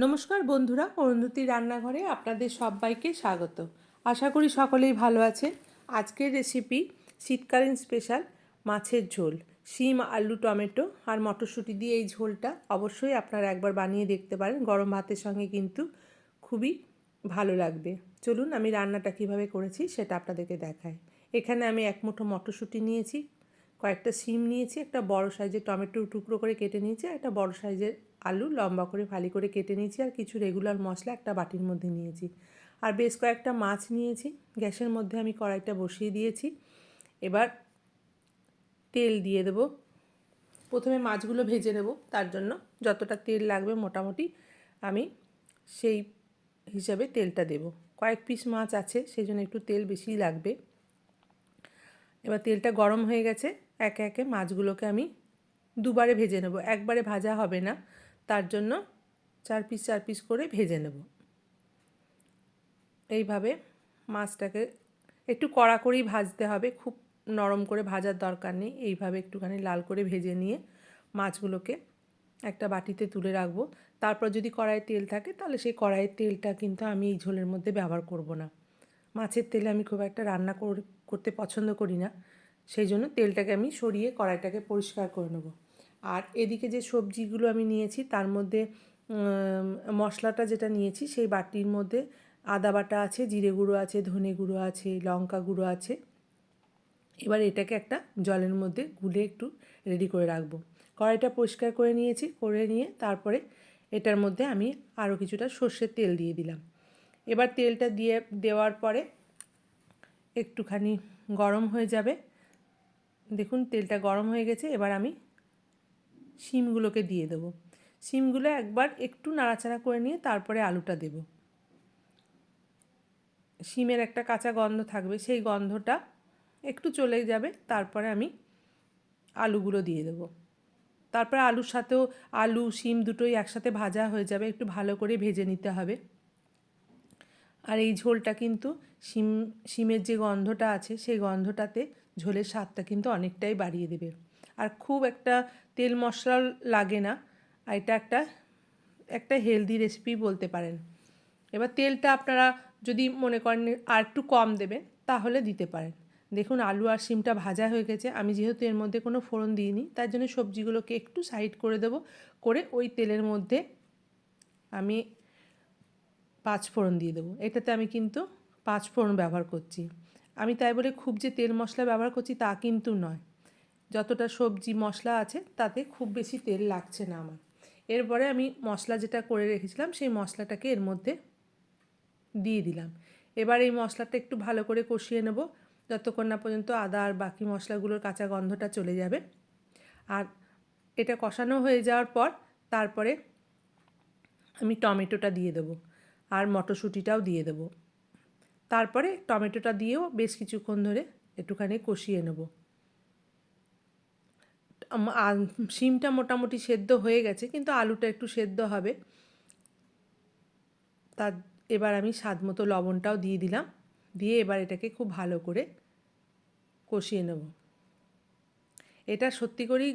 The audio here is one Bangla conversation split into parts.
নমস্কার বন্ধুরা, অরুন্ধতী রান্নাঘরে আপনাদের সবাইকে স্বাগত। আশা করি সকলেই ভালো আছেন। আজকের রেসিপি শীতকালীন স্পেশাল মাছের ঝোল। শিম, আলু, টমেটো আর মটরশুঁটি দিয়ে এই ঝোলটা অবশ্যই আপনারা একবার বানিয়ে দেখতে পারেন। গরম ভাতের সঙ্গে কিন্তু খুবই ভালো লাগবে। চলুন আমি রান্নাটা কিভাবে করেছি সেটা আপনাদেরকে দেখাই। এখানে আমি এক মুঠো মটরশুঁটি নিয়েছি, কয়েকটা শিম নিয়েছি, একটা বড় সাইজের টমেটো টুকরো করে কেটে নিয়েছি, একটা বড় সাইজের আলু লম্বা করে ফালি করে কেটে নিয়েছি, আর কিছু রেগুলার মশলা একটা বাটির মধ্যে নিয়েছি, আর বেশ কয়েকটা মাছ নিয়েছি। গ্যাসের মধ্যে আমি কড়াইটা বসিয়ে দিয়েছি। এবার তেল দিয়ে দেবো। প্রথমে মাছগুলো ভেজে নেব, তার জন্য যতটা তেল লাগবে মোটামুটি আমি সেই হিসাবে তেলটা দেব। কয়েক পিস মাছ আছে, সেই জন্য একটু তেল বেশিই লাগবে। এবার তেলটা গরম হয়ে গেছে, একে একে মাছগুলোকে আমি দুবারে ভেজে নেব, একবারে ভাজা হবে না, তার জন্য চার পিস করে ভেজে নেব। এইভাবে মাছটাকে একটু কড়া করেই ভাজতে হবে, খুব নরম করে ভাজার দরকার নেই। এইভাবে একটুখানি লাল করে ভেজে নিয়ে মাছগুলোকে একটা বাটিতে তুলে রাখবো। তারপর যদি কড়াইয়ে তেল থাকে তাহলে সেই কড়াইয়ের তেলটা কিন্তু আমি এই ঝোলের মধ্যে ব্যবহার করব না। মাছের তেলে আমি খুব একটা রান্না করতে পছন্দ করি না, সেই জন্য তেলটাকে আমি সরিয়ে কড়াইটাকে পরিষ্কার করে নেব। আর এদিকে যে সবজিগুলো আমি নিয়েছি তার মধ্যে মশলাটা যেটা নিয়েছি সেই বাটির মধ্যে আদা বাটা আছে, জিরে গুঁড়ো আছে, ধনে গুঁড়ো আছে, লঙ্কা গুঁড়ো আছে। এবার এটাকে একটা জলের মধ্যে গুলে একটু রেডি করে রাখবো। কড়াইটা পরিষ্কার করে নিয়েছি, করে নিয়ে তারপরে এটার মধ্যে আমি আরও কিছুটা সর্ষের তেল দিয়ে দিলাম। এবার তেলটা দেওয়ার পরে একটুখানি গরম হয়ে যাবে। দেখুন তেলটা গরম হয়ে গেছে। এবার আমি শিমগুলোকে দিয়ে দেবো। শিমগুলো একবার একটু নাড়াচাড়া করে নিয়ে তারপরে আলুটা দেব। শিমের একটা কাঁচা গন্ধ থাকবে, সেই গন্ধটা একটু চলে যাবে, তারপরে আমি আলুগুলো দিয়ে দেবো। তারপরে আলুর সাথেও আলু শিম দুটোই একসাথে ভাজা হয়ে যাবে, একটু ভালো করে ভেজে নিতে হবে। আর এই ঝোলটা কিন্তু শিমের যে গন্ধটা আছে সেই গন্ধটাতে ঝোলের স্বাদটা কিন্তু অনেকটাই বাড়িয়ে দেবে। আর খুব একটা তেল মশলা লাগে না, আর এটা একটা হেলদি রেসিপি বলতে পারেন। এবার তেলটা আপনারা যদি মনে করেন আর একটু কম দেবেন তাহলে দিতে পারেন। দেখুন আলু আর শিমটা ভাজা হয়ে গেছে। আমি যেহেতু এর মধ্যে কোনো ফোড়ন দিইনি, তার জন্য সবজিগুলোকে একটু সাইড করে দেবো, করে ওই তেলের মধ্যে আমি পাঁচ ফোড়ন দিয়ে দেবো। এটাতে আমি কিন্তু পাঁচ ফোড়ন ব্যবহার করছি। আমি তাই বলে খুব যে তেল মশলা ব্যবহার করছি তা কিন্তু নয়। যতটা সবজি মশলা আছে তাতে খুব বেশি তেল লাগছে না আমার। এরপরে আমি মশলা যেটা করে রেখেছিলাম সেই মশলাটাকে এর মধ্যে দিয়ে দিলাম। এবার এই মশলাটা একটু ভালো করে কষিয়ে নেব, যতক্ষণ না পর্যন্ত আদা আর বাকি মশলাগুলোর কাঁচা গন্ধটা চলে যাবে। আর এটা কষানো হয়ে যাওয়ার পর তারপরে আমি টমেটোটা দিয়ে দেবো, আর মটরশুঁটিটাও দিয়ে দেবো। তারপরে টমেটোটা দিয়েও বেশ কিছুক্ষণ ধরে একটুখানি কষিয়ে নেব। শিমটা মোটামুটি সেদ্ধ হয়ে গেছে, কিন্তু আলুটা একটু সেদ্ধ হবে। তার এবার আমি স্বাদ মতো লবণটাও দিয়ে দিলাম, দিয়ে এবার এটাকে খুব ভালো করে কষিয়ে নেব। এটা সত্যি করেই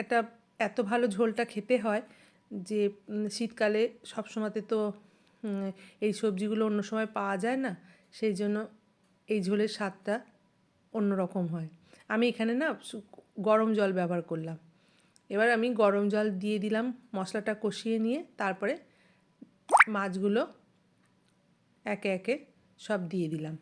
একটা এত ভালো ঝোলটা খেতে হয় যে শীতকালে সবসময়তে তো এই সবজিগুলো অন্য সময় পাওয়া যায় না, সেই জন্য এই ঝোলের স্বাদটা অন্যরকম হয়। আমি এখানে না গরম জল ব্যবহার করলাম। এবার আমি গরম জল দিয়ে দিলাম, মশলাটা কষিয়ে নিয়ে তারপরে মাছগুলো একে একে সব দিয়ে দিলাম।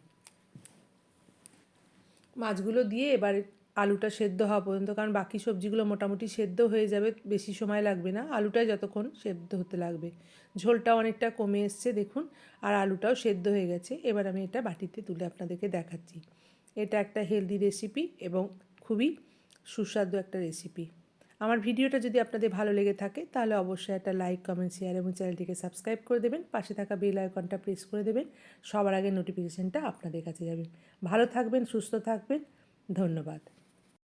মাছগুলো দিয়ে এবার আলুটা সেদ্ধ হওয়া পর্যন্ত, কারণ বাকি সবজিগুলো মোটামুটি সেদ্ধ হয়ে যাবে, বেশি সময় লাগবে না, আলুটাই যতক্ষণ সেদ্ধ হতে লাগবে। ঝোলটাও অনেকটা কমে এসছে দেখুন, আর আলুটাও সেদ্ধ হয়ে গেছে। এবার আমি এটা বাটিতে তুলে আপনাদেরকে দেখাচ্ছি। এটা একটা হেলদি রেসিপি এবং খুবই সুস্বাদু একটা রেসিপি। আমার ভিডিওটা যদি আপনাদের ভালো লেগে থাকে তাহলে অবশ্যই একটা লাইক, কমেন্ট, শেয়ার এবং চ্যানেলটিকে সাবস্ক্রাইব করে দেবেন। পাশে থাকা বেল আইকনটা প্রেস করে দেবেন, সবার আগে নোটিফিকেশানটা আপনাদের কাছে যাবে। ভালো থাকবেন, সুস্থ থাকবেন, ধন্যবাদ।